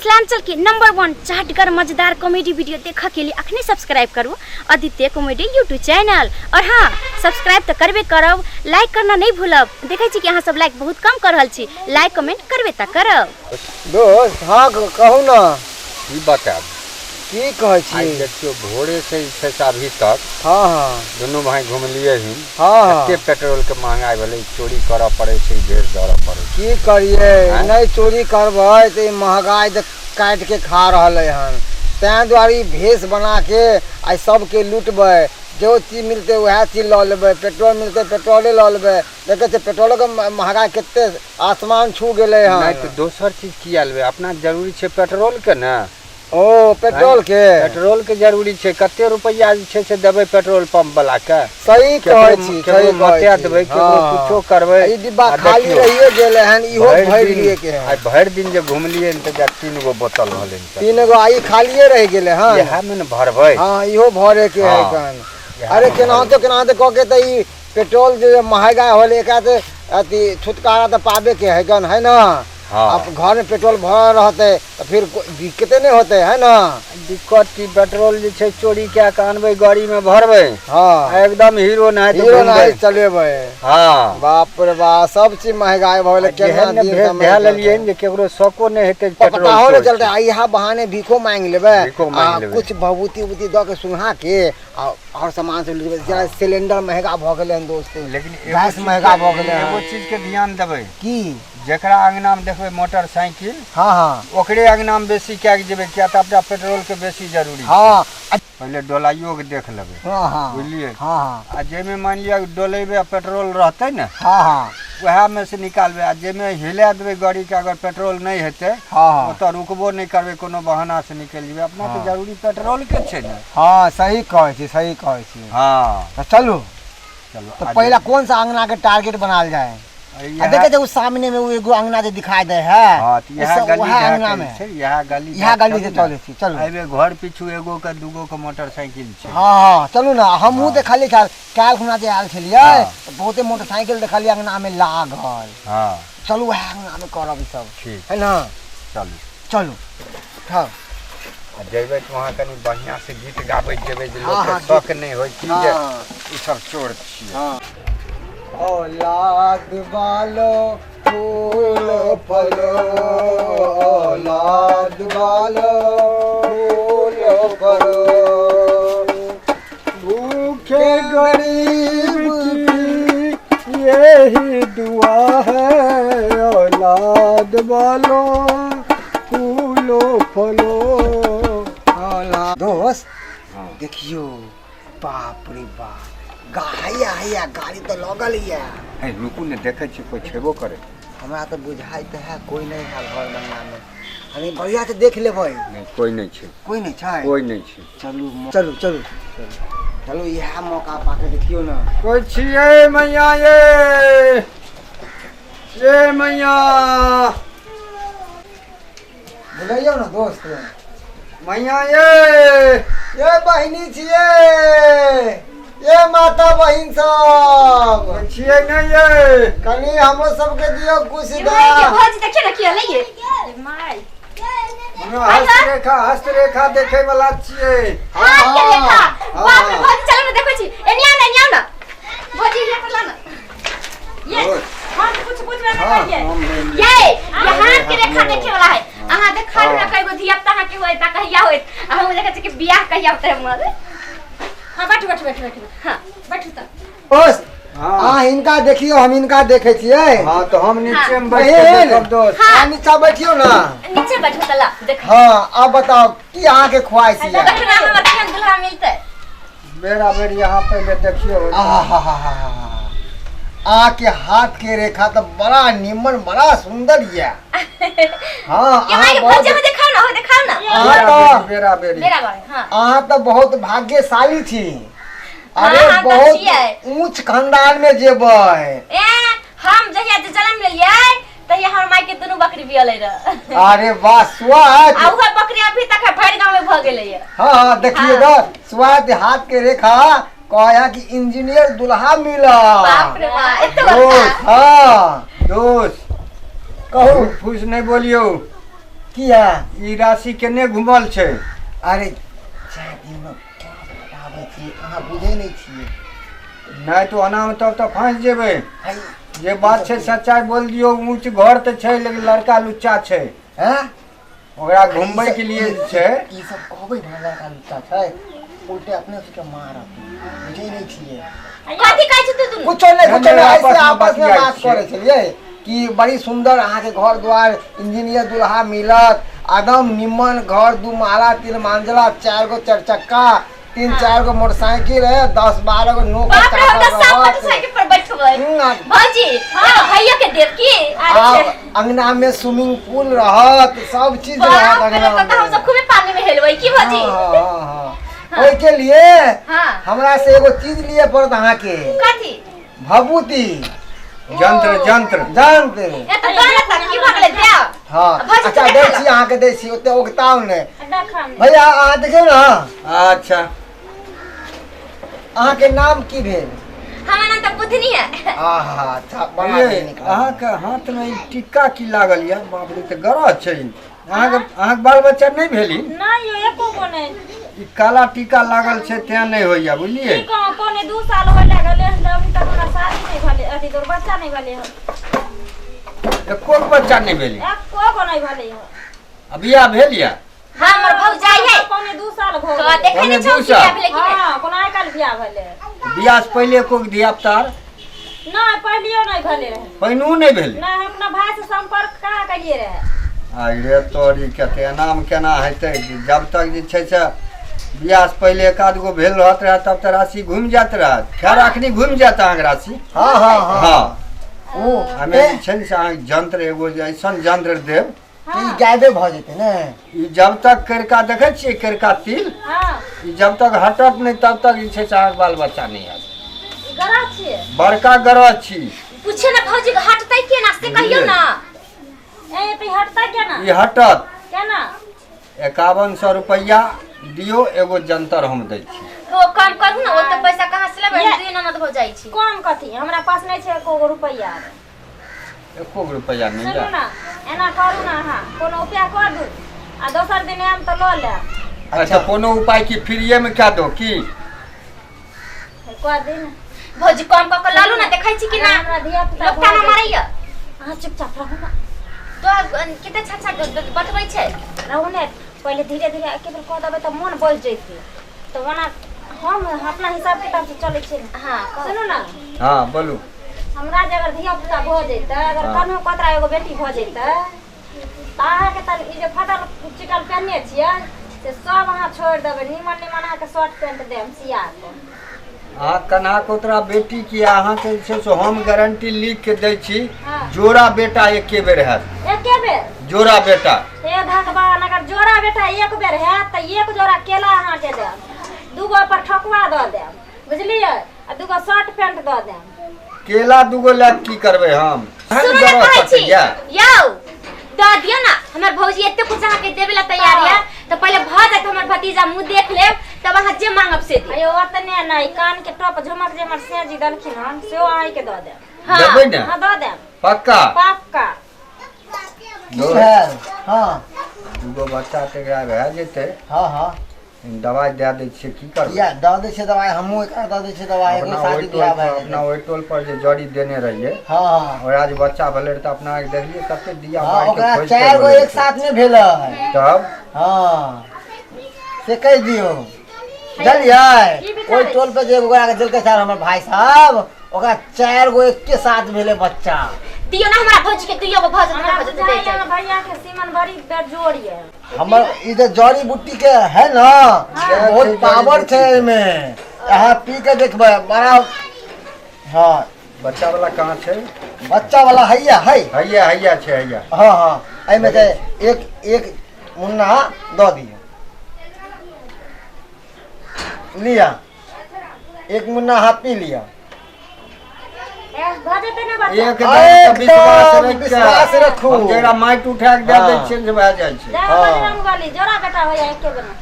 मिथिलांचल के नंबर 1 चाटगर मजेदार comedy video देखा के लिए अखने सब्सक्राइब करू आदित्य कॉमेडी यूट्यूब चैनल। और हाँ, सब्सक्राइब तो करबे करब, लाइक करना नहीं भूलब। देखे छी कि अहाँ सब लाइक बहुत कम कर रहल छी, लाइक कमेंट करबे त करब। दोस्त हाँ कहू ना ई बताब की कहे छी। आई देखियो भोरे से अभी तक हाँ हाँ दोनों भाई घूमलिए ही। हाँ एते पेट्रोल के महंगाई भले चोरी करऽ पड़े छै, ढेर दरऽ पड़े छै। की करिए नहीं चोरी करबै तो महंगाई काट के खा रहले हन। तैं दुआरे भेष बना के आई सबके लूटबै, जो चीज मिलते वह चीज ल लेबै। पेट्रोल मिलते पेट्रोले ल लेबै। देखे छे पेट्रोल के महंगाई केते आसमान छू गेले हन। नहीं तो दोसर चीज किया लेबै, अपना जरूरी छै पेट्रोल के ना। ओ पेट्रोल के जरूरी छै। कते रुपया छै से देबै पेट्रोल पंप वाला के। सही कहै छी, सही बता देबै कि कुछो करबै। ई डिब्बा खाली रहिए गेले हन, इहो भर लिए के है। आई भर दिन जे घुमलिए न त 3 गो बोतल रहले, 3 गो आई खालिए रह गेले हन। यहा में न भरबै। हां इहो भरे के है कन। अरे केनाते कह के त ई पेट्रोल जे महंगा होले का त अति छुटकारा त पाबे के है कन, है ना। हाँ। आप घर में पेट्रोल भर रहते तो फिर दिक्कते नहीं होते, है ना। दिक्कत की पेट्रोल जे छै चोरी क्या कानबे गाड़ी में भरबे। हाँ एकदम हीरो नहीं चलेबे। हाँ बाप रे बाप सब चीज महंगाई भले केना दिन ध्यान लेलिए जे केकरो शौको नहीं हेते पेट्रोल पता हो चलते। आ यहा बहाने भीखो मांग लेबे, कुछ भभूति उती द के सुंघा के और सामान से लेबे। सिलेंडर महंगा भ गेले हन दोस्त, लेकिन गैस महंगा भ गेले हन। एगो चीज के ध्यान देबे की जेकरा अंगना में देखबे मोटरसाइकिल, हाँ हाँ ओकरे अंगना में बेसी क्या जेबे, क्या त अपना पेट्रोल के बेसी जरूरी। हाँ पहले डोलाइयो के देख लेबे। हाँ हाँ बुझलिए। हाँ हाँ आ जे में मान लिया डोलेबे पेट्रोल रहते ना, हाँ हाँ वह में से निकालबे। आ जे में हिला देबे गाड़ी के, अगर पेट्रोल नहीं हेते हाँ तो रुकबो नहीं करबे, कोनो बहाना से निकल जेबे। अपना तो जरूरी पेट्रोल के छै ना। हाँ सही कहै छी, सही कहै छी। हाँ तो चलो चलो। तो पहला कौन सा अंगना के टारगेट बनाल जाए। देखे थे उस सामने में वो एगो अंगना जो दिखाई दे है। हाँ तो यह गली अंगना में यह गली से चले छी। चलो एबे घर पीछू एगो के दूगो के मोटरसाइकिल छै। हाँ हाँ चलू ना। हमहू देखलिए काल खुना जे आयल छलिए तो बहुते मोटरसाइकिल देखलिए अंगना में लागल। हाँ चलू वह अंगना में करब ई सब, ठीक है ना। चलू चलू हाँ जेबे तो वहाँ कनी बढ़िया से गीत गाबे जेबे जे हाँ, लोग के शौक नहीं होय कि जे हाँ। ई सब चोर छियै। हाँ औलाद वालो फूल फलो, औलाद वालो फूल फलो, भूखे गरीब की यही दुआ है। औलाद वालो फूलो फलो औलाद। दोस्त देखियो बाप रे बाप गाड़ी तो लगल ही है। रुकू ने देखे छी कोई छेबो करे। हमरा तो बुझाई तो है कोई नहीं है घर मंगना में। हमें बढ़िया से देख लेबै। नहीं कोई नहीं छै, कोई नहीं छै, कोई नहीं छै। चलू चलू चलू चलो यह मौका पाके देखियो ना। कोई छिए मैया ये मैया बुलाइयो ना दोस्त। मैया ये बहिनी छिए, ये माता बहिन सब छिए नहीं ये कनी हमरो सबके दियो कुछ दा। भौजी देखिए ना किया लइए माय हस्तरेखा देखे वाला छिए। हां के रेखा। बाप रे भौजी चलो ना देखै छी। एनिया ना भौजी ये पला ना ये हम कुछ ना करिए। ये हाथ के रेखा देखे वाला है। अहाँ देखा ना कईगो धियापुता अहाँ के होय ता कहिया होय। हम देखे छी कि बियाह कहिया होते हमर। हां बैठ हां बैठ त दोस्त। हाँ इनका देखियो, हम इनका देखे छिए। हाँ तो हम नीचे में बैठ के देखब दोस्त। हाँ नीचे बैठियो ना। नीचे बैठो तला देख। हाँ अब बताओ की अहाँ के ख्वाहिश है। बैठो ना, हमर केहन दुल्हा मिलते। बेरा बेर यहाँ पहले देखियो। आ के हाथ के रेखा तो बड़ा निमन बड़ा सुंदर है। हाँ यहाँ के भौजी में दिखाओ ना, हो दिखाओ ना। बेरा बेरी हाँ तो बहुत भाग्यशाली थी। अरे हाँ, बहुत ऊंच खानदान में जेबै। हम जहिया जन्म लेलिए तहिया हमर माई के दुनू बकरी बियले रह। अरे वाह स्वाद। आ उहे बकरी अभी तक भर गांव में भ गेलै है। हाँ देखिए तो स्वाद हाथ के रेखा कहया कि इंजीनियर दुल्हा मिला। बाप रे बाप एते दोस्त। हाँ दोस्त कहू फूस नहीं बोलियो। किया ई राशि केने घुमल छै? अरे शादी में क्या बताबै छी, अहाँ बुझै नहीं छियै। नहीं तो अनामे तब तो फंस जेबै। हाय जे बात छै सच्चाई बोल दियो। ऊंच घर तो छै लेकिन लड़का लुच्चा छै। हैं ओकरा घुमबै के लिए छै। ई सब कहबै ना लड़का लुच्चा छै, उल्टे अपने से के मारत, बुझै नहीं छियै। कथी कहै छी तू? कुछो नहीं ऐसे आपस में बात बतियाइ करे छलियै कि बड़ी सुंदर अहाँ के घर द्वार इंजीनियर दुल्हा मिलत, एकदम निम्मन घर, 2 माला 3 मंजिला, 4 गो 4 चक्का, 3-4 गो मोटरसाइकिल है, 10-12 गो नौकर बाप रे, हम चाकर सब मोटरसाइकिल पर बैठबै। भौजी हां भैया के देव की अंगना में स्विमिंग पूल रहत, सब चीज रहत बाप रे, अंगना तो हम सब खूबे पानी में हेलबै की भौजी? हां ओइ के लिए हां हमरा से एगो चीज लिए पड़त अहाँ के। कथी? भभूति जंत्र जंत्र जानते ए तो गलत है की भगले दिया। हाँ अच्छा दै छी अहाँ के, दै छी ओते ओगताव ने भैया। अहाँ देखियौ ना। अच्छा अहाँ के नाम की भेल? हमर नाम तो बुधनी है। आहा अच्छा बड़ा ये दिन निकला। अहाँ के हाथ में ई टिक्का की लागल या? बाप रे ते गरज छै। अहाँ के बाल बच्चा नहीं भेली? नहीं यो एको को नहीं। ई काला टीका लागल छै ते नहीं होइया बुझलिए। ई कहां पौने 2 साल हो लागले हम तक हमरा शादी नहीं भले, अथी तोर बच्चा नहीं भले हम। एको बच्चा नहीं भेली? एको को नहीं भले हम। अब बियाह भेल या? हमर भौजाई है पौने 2 साल हो तो गए। देखे नहीं छौ की भेले की नहीं? हां कोना काल बियाह भले। बियाह से पहले को धिया पुता नहीं पहलियो नहीं भले रहे। पहिनू नहीं भेल? नहीं हम अपना भाई से संपर्क कहां करिए रहे। अरे तोरी कते नाम केना हेतै? जब तक जे छै से बियाह से पहले एक आध गो भेल रहत रहे तब त राशि घूम जात रहत। खैर अखनी घूम जात अहाँ के राशि। हाँ हाँ हाँ हाँ ओ हमे जे छै से अहाँ जंत्र एगो ऐसन जंत्र देब ई गायबे भ जेतै ने। ई जब तक करिका देखै छियै करिका तिल, हां ई जब तक हटत नहीं तब तक जे छै से अहाँ बाल बच्चा नहीं आयत। गरा छिए बड़का गरज छी। पूछे ना भौजी हटतै केना से कहियो ना। ए पे हटता क्या ना? ई हटत क्या ना? 5100 रुपया दियो, एगो जंतर हम दै छी। ओ काम करू ना, ओ तो पैसा कहां से लेबै? दुई ननद भौजाई छी। कम कथी हमरा पास नहीं छे एको रुपया। एको रुपया नहीं सुनू जा। ना एना करू ना अहाँ कोनो उपाय कर दू आ दोसर दिन आम तो ल ले। अच्छा कोनो उपाय की फ्रीए में क्या दो की? कर दिन भौजी काम क के लालू ना, देखै छी कि ना हमरा धिया पुता लोग ताना मारैया। अहाँ चुपचाप रहू ना। तो किते अच्छा बतबै छै। रहू ने पहले धीरे धीरे एके बेर कह देबै त मन बस जैते। तो ओना हम अपना हिसाब किताब से चलै छै। हां सुनू ना हाँ बोलू। हमरा जे अगर धिया पुता भ जैते, अगर कन्हू कतरा एगो बेटी भ जैते त अहाँ के त ई जे फटल चिकन पहनने छियै से सब अहाँ छोड़ देबै। निमन निमन अहाँ के शर्ट पैंट देम सिया के। अहाँ कन्हा कोतरा बेटी की अहाँ के जे छै से हम गारंटी लिख के दै छी। हाँ। जोड़ा बेटा एके बेर हैत। एके बेर जोड़ा बेटा हे भगवान, अगर जोड़ा बेटा एक बेर है तो एक जोड़ा केला अहाँ के देम, 2 गो पर ठकुआ द देम, बुझलिए, आ 2 गो शर्ट पैंट द देम। केला 2 गो ले की करबै हम? सुनो ना कहै छी यौ द दियो ना। हमर भौजी एते कुछ अहाँ के देबे ला तैयार है, तो पहले भ जात हमर भतीजा मुंह देख लेब तब अहाँ जे मांगब से दे। अयो ओतने नहीं, कान के टॉप झमक जे हमर सेजी दलखिन हन से आइ के द देम। हां देबै ना? हां द देम पक्का? पक्का। की है? हाँ 2 गो बच्चा तेरा भए जेतै। हाँ हाँ दवाई दे दै छियै की करबै? या द दै छै दवाई, हमहूँ एकरा द दै छै दवाई। एगो शादी बियाह भए अपना ओइ टोल पर जे जड़ी देने रहिए, हाँ हाँ ओकरा जे बच्चा भेलै त अपना के देखलिए कते दिया हाँ मार के ओकरा खोजि के 4 गो बोलै एक छै। साथ में भेल है। तब हाँ से कह दियो चलिए। ओइ टोल पे जे ओकरा के देलकै सर हमर भाई साहब, ओकरा 4 गो एक के साथ भेले बच्चा। दियो ना हमरा भौजी के, दुइयो गो भौज हमरा भौज दे बुझाइया दे। भैया के सीमन बड़ी बेजोड़ ये। हमर ई जे जड़ी बूटी के है ना, बहुत पावर छै एमे। यहाँ पी के देखबै बड़ा। हाँ बच्चा वाला कहाँ छै? बच्चा वाला हैया है। हैया छै हैया। हाँ हाँ एमे से एक मुन्ना द दियो, लिया एक मुन्ना हाथ पी लिया। भजते ना बच्चा एकदम विश्वास रखू। हम जेकरा माइट उठा के दे दै छियै से भए जाइ छै। जा बजरंग वाली जोड़ा बेटा होया एके बेर में।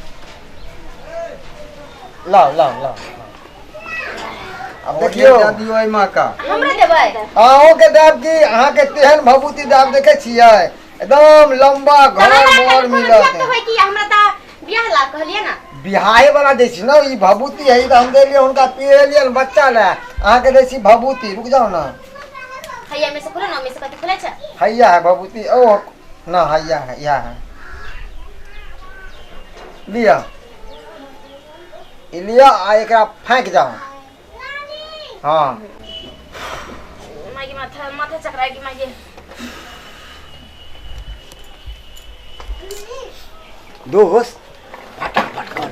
लाओ लाओ लाओ अब देखियो देखियो दियो एहि माँ का हमरा देबै। अहों के देव की अहाँ के तेहन भभूति देव देखे छियै, एकदम लंबा घर मोर मिलत तो होय कि हमरा ता बियाह ला कहलिए ना बिहाए वाला दै छी ना ई भभूति है त हम देलिए हुनका पिए लिए बच्चा ले अहाँ के दै छी भभूति रुक जाओ ना हैया में से खोलो ना में से कथि खोले छ हैया है भभूति ओ ना हैया है या है लिया लिया आ एकरा फेंक जाओ हां मागी माथा चकराएगी मागी दोस्त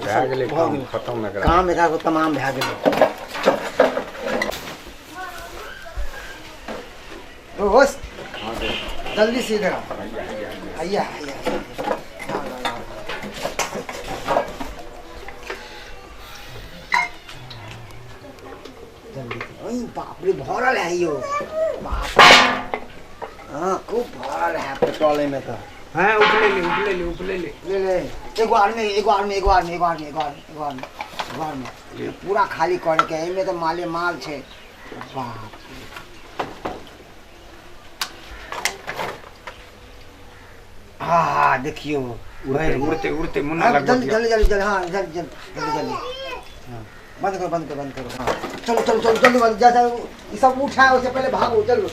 भए गेलै काम खत्म एकरा काम एकरा को तमाम भए गेलै दोस्त जल्दी से इधर हैया हैया जल्दी बाप रे भरल है यो बाप हाँ खूब भरल है पेट्रोल में तो हाँ उपले ले ले एगो आदमी पूरा खाली करे के एमे तो माले माल छे बाप हाँ देखियो उड़ते मुन्ना लग जल्दी हाँ जल्दी हाँ बंद करो हाँ चलो जल्दी जैसा ये सब उठाए उससे पहले भागो चलो